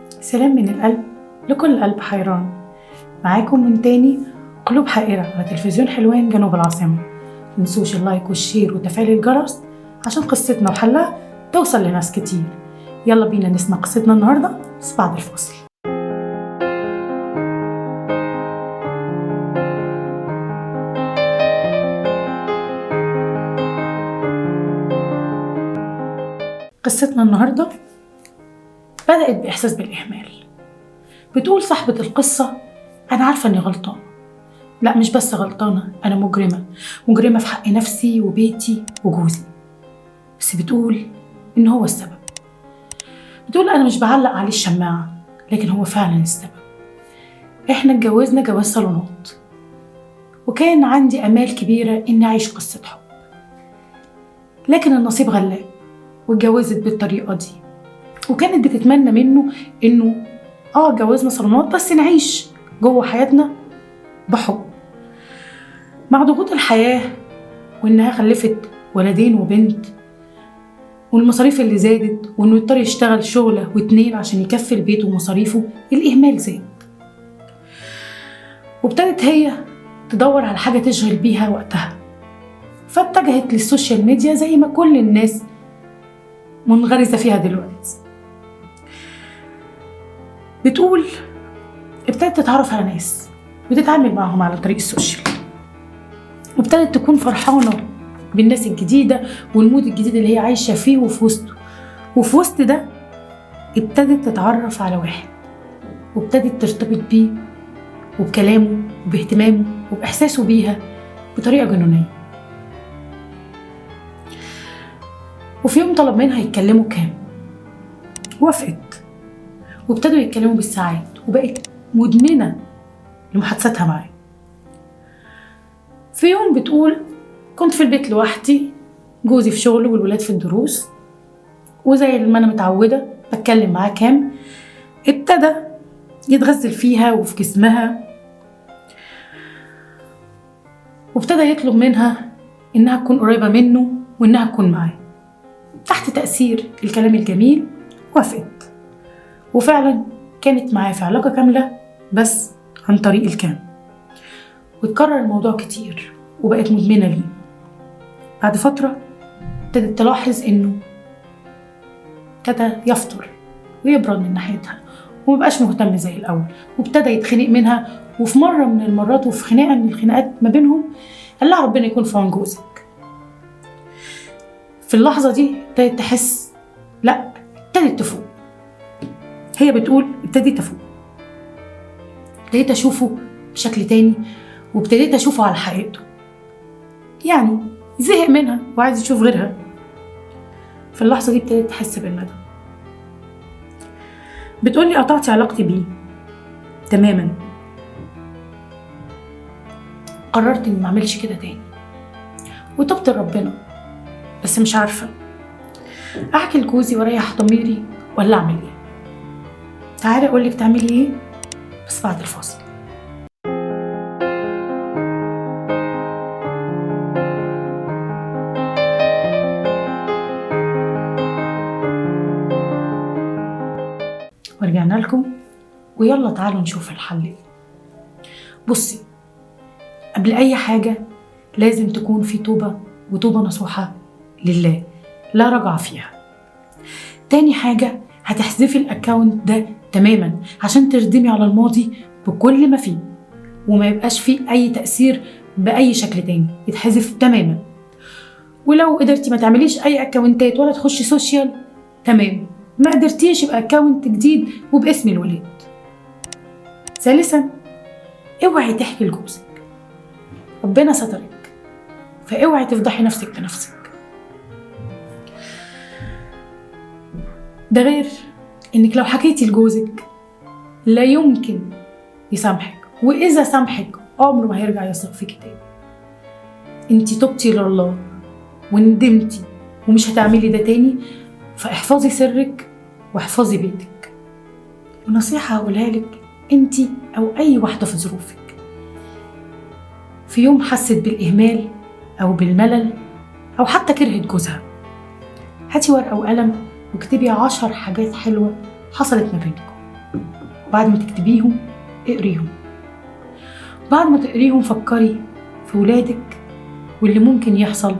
سلام من القلب لكل قلب حيران. معاكم من تاني قلوب حائرة على تلفزيون حلوان جنوب العاصمة. منسوش اللايك والشير وتفعيل الجرس عشان قصتنا وحلها توصل لناس كتير. يلا بينا نسمع قصتنا النهاردة بس بعد الفاصل. قصتنا النهاردة بدأت بإحساس بالإهمال. بتقول صاحبة القصة: أنا عارفة إني غلطانة، لا مش بس غلطانة، أنا مجرمة في حق نفسي وبيتي وجوزي. بس بتقول إن هو السبب. بتقول أنا مش بعلق عليه الشماعة، لكن هو فعلا السبب. إحنا اتجوزنا جواز صالونات، وكان عندي آمال كبيرة إني أعيش قصة حب، لكن النصيب غلاب واتجوزت بالطريقة دي. وكانت بتتمنى منه إنه اتجوزنا صالونات بس نعيش جوه حياتنا بحب. مع ضغوط الحياة وإنها خلفت ولدين وبنت، والمصاريف اللي زادت، وإنه يضطر يشتغل شغلة واتنين عشان يكفي البيت ومصاريفه، الإهمال زاد. وابتدت هي تدور على حاجة تشغل بيها وقتها، فاتجهت للسوشيال ميديا زي ما كل الناس منغرزة فيها دلوقتي. بتقول ابتدت تتعرف على ناس وتتعامل معهم على طريق السوشيال، وابتدت تكون فرحانة بالناس الجديدة والمود الجديد اللي هي عايشة فيه وفي وسط ده ابتدت تتعرف على واحد، وابتدت ترتبط بيه وبكلامه وباهتمامه وبإحساسه بيها بطريقة جنونية. وفي يوم طلب منها يتكلموا كام، وافقت، وابتدوا يتكلموا بالساعات، وبقت مدمنة لمحادثتها معاه. في يوم بتقول كنت في البيت لوحدي، جوزي في شغله والولاد في الدروس، وزي ما أنا متعودة بتكلم معاه كام، ابتدى يتغزل فيها وفي جسمها، وابتدى يطلب منها إنها تكون قريبة منه وإنها تكون معاه. تحت تأثير الكلام الجميل وافقت، وفعلا كانت معاه في علاقة كاملة بس عن طريق الكام. واتكرر الموضوع كتير وبقت مدمنة ليه. بعد فترة ابتدت تلاحظ إنه ابتدى يفتر ويبرد من ناحيتها ومبقاش مهتم زي الأول، وابتدى يتخنق منها. وفي مرة من المرات وفي خناقة من الخناقات ما بينهم قال لها ربنا يكون في عون جوزك. في اللحظة دي ابتدت تحس، لا ابتدت تفوق. هي بتقول ابتديت أفوق، ابتديت أشوفه بشكل تاني، وابتديت أشوفه على حقيقته. يعني زهق منها وعايز يشوف غيرها. في اللحظة دي ابتديت تحس بالندم. بتقولي قطعت علاقتي بيه تماما، قررت اني معملش كده تاني، وتبت لربنا. بس مش عارفة احكي لجوزي واريح ضميري ولا اعمل ايه. تعالي اقولك تعملي ايه بس بعد الفاصل. ورجعنا لكم، ويلا تعالوا نشوف الحل ايه. بصي، قبل اي حاجة لازم تكون في توبة، وتوبة نصوحة لله لا رجع فيها. تاني حاجة هتحذفي الاكاونت ده تماما عشان تردمي على الماضي بكل ما فيه، وما يبقاش فيه اي تأثير بأي شكل تاني، يتحذف تماما. ولو قدرتي ما تعمليش اي اكاونتات ولا تخشي سوشيال، تمام. ما قدرتيش يبقى اكاونت جديد وباسم الولاد. ثالثا، اوعي تحكي لجوزك، ربنا سترك، فاوعي تفضحي نفسك بنفسك. ده غير انك لو حكيتي لجوزك لا يمكن يسامحك، واذا سامحك عمره ما هيرجع يثق فيكي تاني. انتي تبتي لله وندمتي ومش هتعملي ده تاني، فاحفظي سرك واحفظي بيتك. ونصيحة هقولها لك انتي او اي واحدة في ظروفك، في يوم حست بالإهمال أو بالملل أو حتى كرهت جوزها، هاتي ورقة وقلم واكتبي 10 حاجات حلوة حصلت ما بينكم. بعد ما تكتبيهم اقريهم. بعد ما تقريهم فكري في ولادك واللي ممكن يحصل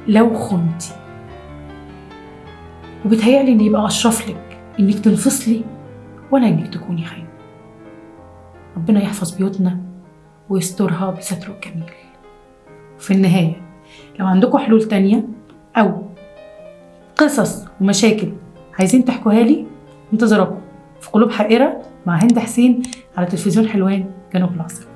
لو خنتي. وبتهيألي ان يبقى اشرف لك انك تنفصلي ولا انك تكوني خاينة. ربنا يحفظ بيوتنا ويسترها بستره الجميل. وفي النهاية لو عندكم حلول تانية أو قصص ومشاكل عايزين تحكوها لي، انتظركم في قلوب حائرة مع هند حسين على تلفزيون حلوان جنوب العاصمة.